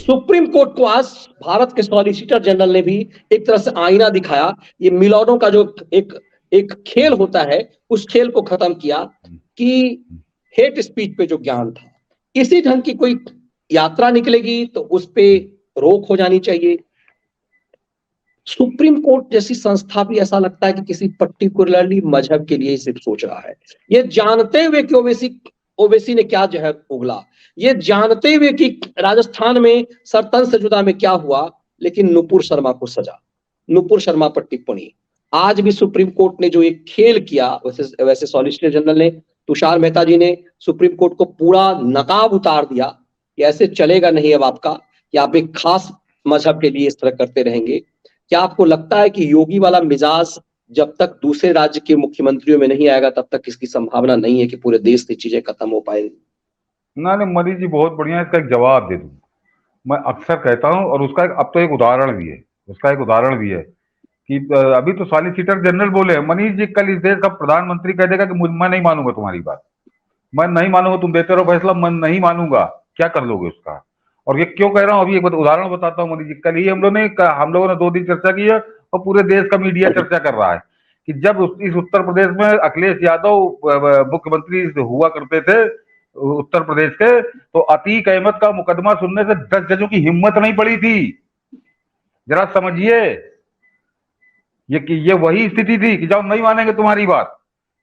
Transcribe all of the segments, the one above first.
Supreme court को आज भारत के सॉलिसिटर जनरल ने भी एक तरह से आईना दिखाया। ये मिलॉर्डों का जो एक एक खेल होता है, उस खेल को खत्म किया कि हेट स्पीच पे जो ज्ञान था, इसी ढंग की कोई यात्रा निकलेगी तो उस पे रोक हो जानी चाहिए। सुप्रीम कोर्ट जैसी संस्था भी ऐसा लगता है कि किसी पर्टिकुलरली मजहब के लिए सिर्फ सोच रहा है, ये जानते हुए कि ओवैसी ने क्या जहर उगला, ये जानते हुए कि राजस्थान में सरतन से जुदा में क्या हुआ, लेकिन नुपुर शर्मा को सजा, नुपुर शर्मा पर टिप्पणी। आज भी सुप्रीम कोर्ट ने जो एक खेल किया, वैसे सॉलिसिटर जनरल ने, तुषार मेहता जी ने सुप्रीम कोर्ट को पूरा नकाब उतार दिया कि ऐसे चलेगा नहीं अब आपका, कि आप एक खास मजहब के लिए इस तरह करते रहेंगे। क्या आपको लगता है कि योगी वाला मिजाज जब तक दूसरे राज्य के मुख्यमंत्रियों में नहीं आएगा तब तक इसकी संभावना नहीं है कि पूरे देश की चीजें खत्म हो पाएंगी? ना नहीं, मनीष जी बहुत बढ़िया, इसका एक जवाब दे दूं। मैं अक्सर कहता हूं, और उसका अब तो एक उदाहरण भी है, कि अभी तो सॉलिसिटर जनरल बोले मनीष जी, कल इस देश का प्रधानमंत्री कह देगा कि मैं नहीं मानूंगा तुम्हारी बात, मैं नहीं मानूंगा, तुम देते रहो फैसला, मैं नहीं मानूंगा, क्या कर लोगे उसका? और ये क्यों कह रहा हूं, अभी एक उदाहरण बताता हूँ मनीष जी। कल ही हम लोगों ने 2 दिन चर्चा की है, और पूरे देश का मीडिया चर्चा कर रहा है कि जब इस उत्तर प्रदेश में अखिलेश यादव मुख्यमंत्री हुआ करते थे उत्तर प्रदेश के, तो अतीक अहमद का मुकदमा सुनने से 10 जजों की हिम्मत नहीं पड़ी थी। जरा समझिए, ये वही स्थिति थी कि जब नहीं मानेंगे तुम्हारी बात।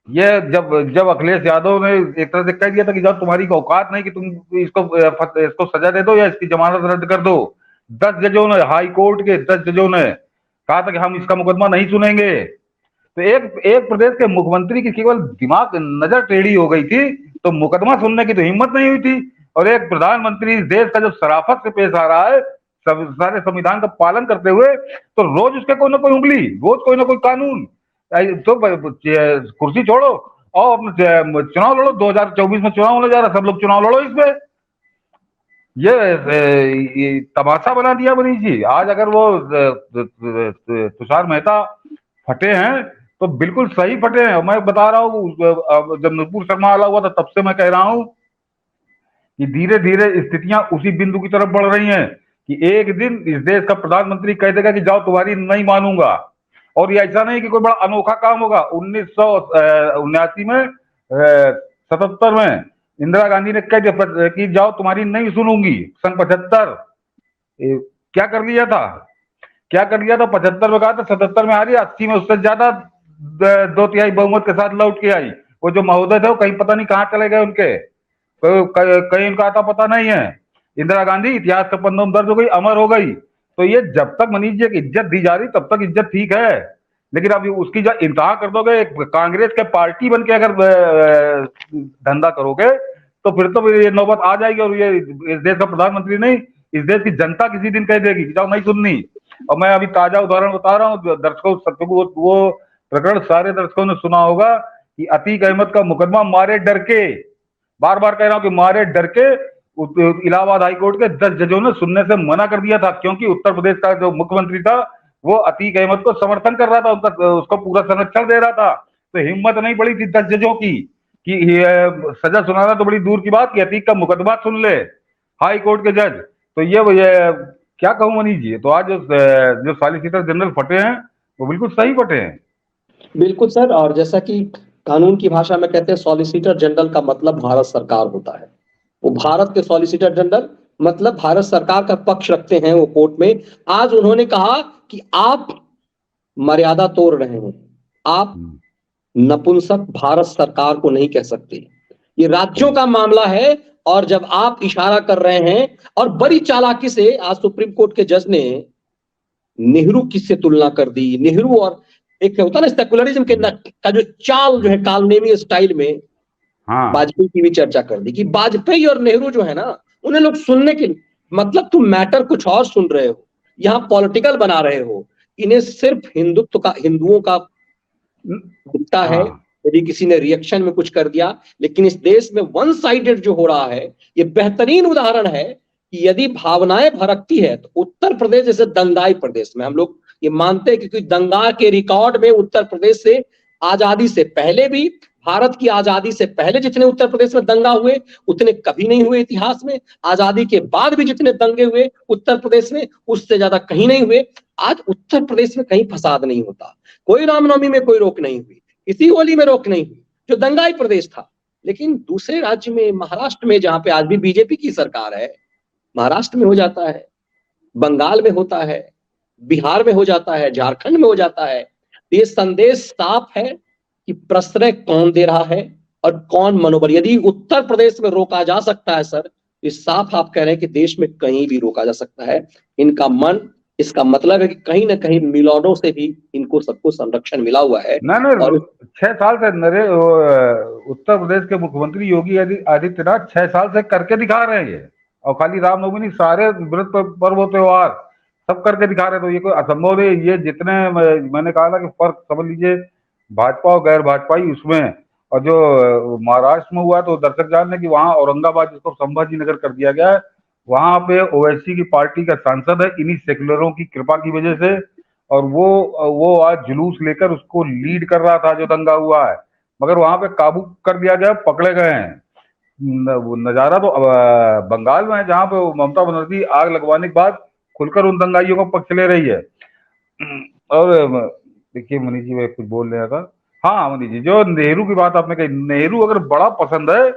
ये जब अखिलेश यादव ने एक तरह से कह दिया था कि जब तुम्हारी औकात नहीं कि तुम इसको सजा दे दो या इसकी जमानत रद्द कर दो, 10 जजों ने, हाई कोर्ट के 10 जजों ने कहा था कि हम इसका मुकदमा नहीं सुनेंगे। तो एक प्रदेश के मुख्यमंत्री की केवल दिमाग नजर टेढ़ी हो गई थी, तो मुकदमा सुनने की तो हिम्मत नहीं हुई थी। और एक प्रधानमंत्री इस देश का जो शराफत से पेश आ रहा है, सारे संविधान का पालन करते हुए, तो रोज उसके कोई ना कोई उंगली, रोज कोई ना कोई कानून, तो कुर्सी छोड़ो और अपने चुनाव लड़ो। 2024 में चुनाव होने जा रहा है, सब लोग चुनाव लड़ो इसमें। ये तमाशा बना दिया मनीष जी। आज अगर वो तुषार मेहता फटे हैं तो बिल्कुल सही फटे हैं। मैं बता रहा हूँ, जब नुपुर शर्मा आला हुआ था तब से मैं कह रहा हूँ कि धीरे धीरे स्थितियां उसी बिंदु की तरफ बढ़ रही हैं कि एक दिन इस देश का प्रधानमंत्री कह देगा कि जाओ तुम्हारी नहीं मानूंगा। और ये ऐसा नहीं कि कोई बड़ा अनोखा काम होगा। 1979 में 77 में इंदिरा गांधी ने कह दिया कि जाओ तुम्हारी नहीं सुनूंगी। सन 75 क्या कर लिया था 75 में कहा था, 77 में आ रही, 80 में उससे ज्यादा 2/3 बहुमत के साथ लौट के आई। वो जो महोदय थे वो कहीं पता नहीं कहाँ चले गए, उनके कहीं उनका आता पता नहीं है। इंदिरा गांधी इतिहास के पन्नों में दर्ज हो गई, अमर हो गई। तो ये जब तक मनीष जी की इज्जत दी जा रही तब तक इज्जत ठीक है, लेकिन अब उसकी जब इंतहा कर दोगे, कांग्रेस के पार्टी बन के अगर धंधा करोगे तो फिर तो ये नौबत आ जाएगी। और ये इस देश का प्रधानमंत्री नहीं, इस देश की जनता किसी दिन कह देगी कि जाओ नहीं सुननी। और मैं अभी ताजा उदाहरण बता रहा हूँ दर्शकों, वो प्रकरण सारे दर्शकों ने सुना होगा कि अतीक अहमद का मुकदमा मारे डर के, बार बार कह रहा हूं कि मारे डर के, इलाहाबाद हाईकोर्ट के 10 जजों ने सुनने से मना कर दिया था, क्योंकि उत्तर प्रदेश का जो मुख्यमंत्री था वो अतीक अहमद को समर्थन कर रहा था, उसको पूरा संरक्षण दे रहा था। तो हिम्मत नहीं पड़ी थी 10 जजों की कि सजा सुनाना तो बड़ी दूर की बात कि अतीक का मुकदमा सुन ले हाई कोर्ट के जज। तो ये क्या कहूं मनीष जी, तो आज जो सॉलिसिटर जनरल फटे हैं वो बिल्कुल सही फटे हैं। बिल्कुल सर, और जैसा कि कानून की भाषा में कहते हैं सॉलिसिटर जनरल का मतलब भारत सरकार होता है। वो भारत के सॉलिसिटर जनरल मतलब भारत सरकार का पक्ष रखते हैं वो कोर्ट में। आज उन्होंने कहा कि आप मर्यादा तोड़ रहे हैं, आप नपुंसक भारत सरकार को नहीं कह सकते, ये राज्यों का मामला है। और जब आप इशारा कर रहे हैं, और बड़ी चालाकी से आज सुप्रीम कोर्ट के जज ने नेहरू किससे तुलना कर दी, नेहरू और एक होता ना सेकुलरिज्म का जो चाल जो है कालनेमी स्टाइल में, वाजपेयी की भी चर्चा कर दी कि वाजपेयी और नेहरू जो है ना, उन्हें लोग सुनने के मतलब तुम मैटर कुछ और सुन रहे हो, यहाँ पॉलिटिकल बना रहे हो। इन्हें सिर्फ हिंदुओं का दिखता है यदि किसी ने रिएक्शन में कुछ कर दिया। लेकिन इस देश में वन साइडेड जो हो रहा है, ये बेहतरीन उदाहरण है कि यदि भावनाएं भड़कती है तो उत्तर प्रदेश जैसे दंगाई प्रदेश में हम लोग ये मानते हैं, क्योंकि दंगा के रिकॉर्ड में उत्तर प्रदेश से आजादी से पहले भी भारत की आजादी से पहले जितने उत्तर प्रदेश में दंगा हुए उतने कभी नहीं हुए इतिहास में। आजादी के बाद भी जितने दंगे हुए उत्तर प्रदेश में उससे ज्यादा कहीं नहीं हुए। आज उत्तर प्रदेश में कहीं फसाद नहीं होता, कोई रामनवमी में कोई रोक नहीं हुई, किसी होली में रोक नहीं हुई, जो दंगाई प्रदेश था। लेकिन दूसरे राज्य में, महाराष्ट्र में, जहां पे आज भी बीजेपी की सरकार है, महाराष्ट्र में हो जाता है, बंगाल में होता है, बिहार में हो जाता है, झारखंड में हो जाता है। ये संदेश साफ है कि प्रश्रय कौन दे रहा है और कौन मनोबल। यदि उत्तर प्रदेश में रोका जा सकता है सर, ये साफ आप कह रहे हैं कि देश में कहीं भी रोका जा सकता है। इनका मन, इसका मतलब है कि कहीं ना कहीं मिलौडों से भी इनको सबको संरक्षण मिला हुआ है। ना ना, और 6 साल से उत्तर प्रदेश के मुख्यमंत्री योगी आदित्यनाथ 6 साल से करके दिखा रहे हैं ये। और खाली रामनवमी नहीं, सारे व्रत पर्व त्योहार सब करके दिखा रहे हैं। तो ये कोई असंभव नहीं। ये जितने मैंने कहा था कि फर्क समझ लीजिए भाजपा और गैर भाजपाई उसमें। और जो महाराष्ट्र में हुआ तो दर्शक जान लें कि वहां औरंगाबाद, जिसको संभाजी नगर कर दिया गया है, वहां पे ओवैसी की पार्टी का सांसद है, इन्हीं सेक्युलरों की कृपा की वजह से। और वो आज जुलूस लेकर उसको लीड कर रहा था जो दंगा हुआ है, मगर वहां पे काबू कर दिया गया, पकड़े गए हैं। वो नजारा तो बंगाल में है, जहां पे ममता बनर्जी आग लगवाने के बाद खुलकर उन दंगाइयों का पक्ष ले रही है। और देखिए मनीष जी, मैं कुछ बोल रहा था। हाँ मनीष जी, जो नेहरू की बात आपने कही, नेहरू अगर बड़ा पसंद है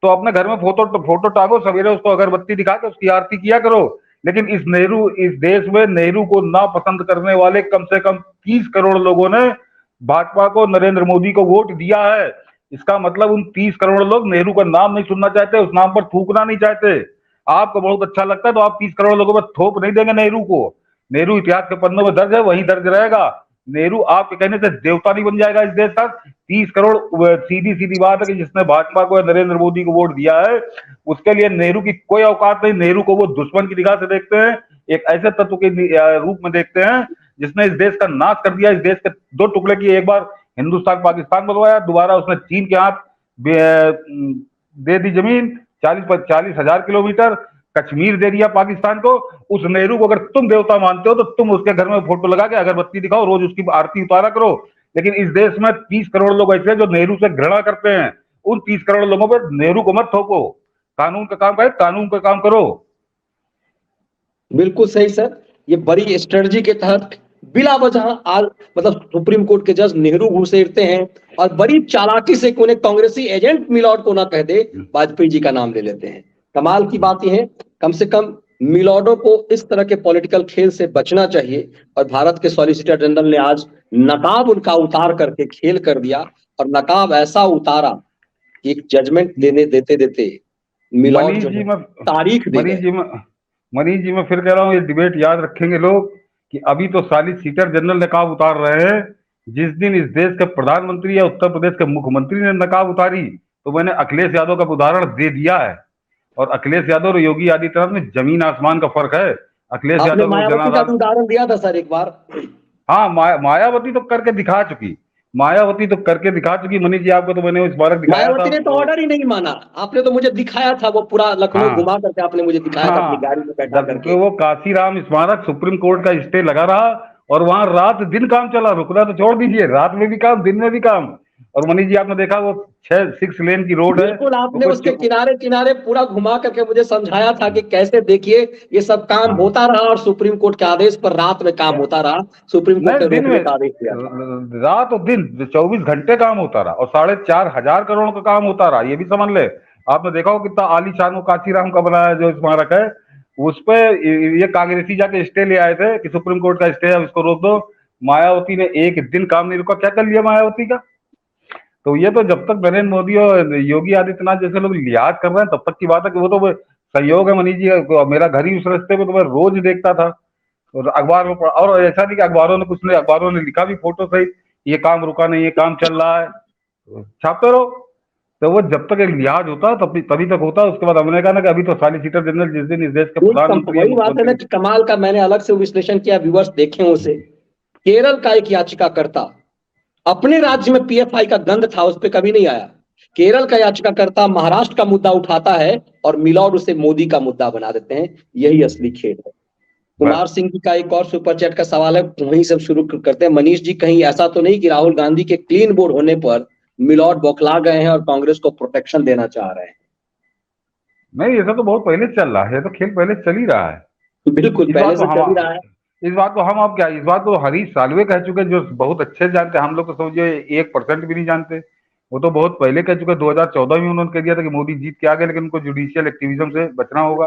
तो अपने घर में फोटो टांगो, सवेरे उसको अगरबत्ती दिखा के उसकी आरती किया करो। लेकिन इस देश में नेहरू को ना पसंद करने वाले कम से कम 30 करोड़ लोगों ने भाजपा को, नरेंद्र मोदी को वोट दिया है। इसका मतलब उन 30 करोड़ लोग नेहरू का नाम नहीं सुनना चाहते, उस नाम पर थूकना नहीं चाहते। आपको बहुत अच्छा लगता है तो आप 30 करोड़ लोगों पर थोप नहीं देंगे नेहरू को। नेहरू इतिहास के पन्नों में दर्ज है, वहीं दर्ज रहेगा। नेहरू आपके कहने से देवता नहीं बन जाएगा इस देश का। 30 करोड़ सीधी सीधी बात है कि जिसने भाजपा को, नरेंद्र मोदी को वोट दिया है, उसके लिए नेहरू की कोई औकात नहीं। नेहरू को वो दुश्मन की निगाह से देखते हैं, एक ऐसे तत्व के रूप में देखते हैं जिसने इस देश का नाश कर दिया, इस देश के 2 टुकड़े किए। एक बार हिंदुस्तान पाकिस्तान बनवाया, दोबारा उसने चीन के हाथ दे दी जमीन, 40,000 किलोमीटर कश्मीर दे दिया पाकिस्तान को। उस नेहरू को अगर तुम देवता मानते हो तो तुम उसके घर में फोटो लगा के अगरबत्ती दिखाओ, रोज उसकी आरती उतारा करो। लेकिन इस देश में 30 करोड़ लोग ऐसे हैं जो नेहरू से घृणा करते हैं। उन 30 करोड़ लोगों पर नेहरू को मत थोपो। कानून का काम करे, कानून का काम करो। बिल्कुल सही सर। ये बड़ी स्ट्रेटजी के तहत बिला वजह आज मतलब सुप्रीम कोर्ट के जज नेहरू घुसेड़ते हैं और बड़ी चालाकी से उन्हें कांग्रेसी एजेंट मिलॉर्ड को ना कह दे, वाजपेयी जी का नाम ले लेते हैं। कमाल की बात यह है, कम से कम मिलॉर्डों को इस तरह के पॉलिटिकल खेल से बचना चाहिए। और भारत के सॉलिसिटर जनरल ने आज नकाब उनका उतार करके खेल कर दिया, और नकाब ऐसा उतारा कि एक जजमेंट देते देते मिलॉर्ड जो है तारीख दे गए। मनीष जी, मैं फिर कह रहा हूँ, ये डिबेट याद रखेंगे लोग कि अभी तो सॉलिसिटर जनरल नकाब उतार रहे हैं। जिस दिन इस देश के प्रधानमंत्री या उत्तर प्रदेश के मुख्यमंत्री ने नकाब उतारी तो मैंने अखिलेश यादव का उदाहरण दे दिया है। और अखिलेश यादव और योगी आदित्यनाथ में जमीन आसमान का फर्क है। अखिलेश यादव मायावती का उदाहरण दिया था सर एक बार। हाँ, मायावती तो करके दिखा चुकी, मनीष जी। आपको तो मैंने इस बार दिखाया था। मायावती ने तो ऑर्डर ही नहीं माना, आपने तो मुझे दिखाया था, वो पूरा लखनऊ घुमा करके आपने मुझे दिखाया था अपनी गाड़ी में बैठा करके। वो काशीराम स्मारक सुप्रीम कोर्ट का स्टे लगा रहा और वहां रात दिन काम चला, रुकना तो छोड़ दीजिए, रात में भी काम, दिन में भी काम। और मनीष जी, आपने देखा वो 6 लेन की रोड है, बिल्कुल आपने उसके किनारे किनारे पूरा घुमा करके मुझे समझाया था कि कैसे देखिए ये सब काम होता रहा और सुप्रीम कोर्ट के आदेश पर रात में काम होता रहा। सुप्रीम कोर्ट ने रोकने का आदेश दिया, रात और दिन 24 घंटे काम होता रहा और 4,500 करोड़ का काम होता रहा। ये भी समझ ले। आपने देखा हो कितना आलीशान वो काशीराम का बनाया जो स्मारक है, उस पे ये कांग्रेसी जाके स्टे ले आए थे कि सुप्रीम कोर्ट का स्टे है, इसको रोक दो। मायावती ने एक दिन काम नहीं रुका। क्या कर लिया मायावती का? तो ये तो जब तक नरेंद्र मोदी और योगी आदित्यनाथ जैसे लोग लिहाज कर रहे हैं तब तक की बात है कि वो तो सहयोग है मनीष जी। मेरा घर ही उस रास्ते में, तो मैं रोज देखता था और अखबार में पढ़ा। और ऐसा नहीं कि अखबारों ने लिखा भी फोटो सहित, ये काम रुका नहीं, ये काम चल रहा है, छापते रहो। तो वो जब तक एक लिहाज होता है तभी तक होता है। उसके बाद हमने कहा ना कि अभी तो सॉलिसिटर जनरल जिस दिन इस देश के प्रधानमंत्री, वही बात है ना कि कमाल का, मैंने अलग से विश्लेषण किया, व्यूअर्स देखें उसे। केरल का एक याचिकाकर्ता, अपने राज्य में पीएफआई का गंध था, उस पर कभी नहीं आया। केरल का याचिकाकर्ता महाराष्ट्र का मुद्दा उठाता है और मिलॉर्ड उसे मोदी का मुद्दा बना देते हैं। यही असली खेल है। कुमार सिंह जी का एक और सुपर चैट का सवाल है, वहीं सब शुरू करते हैं। मनीष जी, कहीं ऐसा तो नहीं कि राहुल गांधी के क्लीन बोर्ड होने पर मिलॉर्ड बौखला गए हैं और कांग्रेस को प्रोटेक्शन देना चाह रहे हैं। नहीं, ऐसा तो बहुत पहले चल रहा है, ये तो खेल पहले चल ही रहा है। बिल्कुल इस बात पहले को से चल ही रहा है। इस बात को हम अब क्या, इस बात को हरीश साल्वे कह चुके हैं, जो बहुत अच्छे से जानते हैं। हम लोग तो समझिए 1% भी नहीं जानते। वो तो बहुत पहले कह चुके, 2014 में उन्होंने कह दिया था कि मोदी जीत के आ गए, लेकिन उनको जुडिशियल एक्टिविज्म से बचना होगा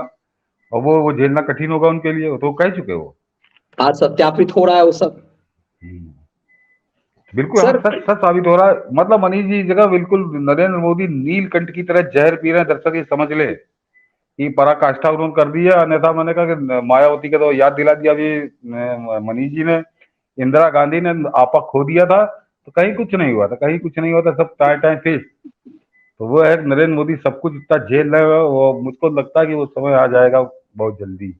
और वो झेलना कठिन होगा उनके लिए, वो तो कह चुके वो। आज सत्यापित हो रहा है वो सब। हम्म। बिल्कुल, हाँ, सर सच सच साबित हो रहा है। मतलब मनीष जी, इस जगह बिल्कुल नरेंद्र मोदी नीलकंठ की तरह जहर पी रहे हैं। दर्शक ये समझ ले कि पराकाष्ठा उन्होंने कर दी है। अन्यथा मैंने कहा कि मायावती का तो याद दिला दिया अभी मनीष जी ने। इंदिरा गांधी ने आपा खो दिया था तो कहीं कुछ नहीं हुआ था, कहीं कुछ नहीं हुआ था, सब टाए टाए थे। तो वो है नरेंद्र मोदी, सब कुछ इतना झेल रहे हैं, वो मुझको लगता है कि वो समय आ जाएगा बहुत जल्दी।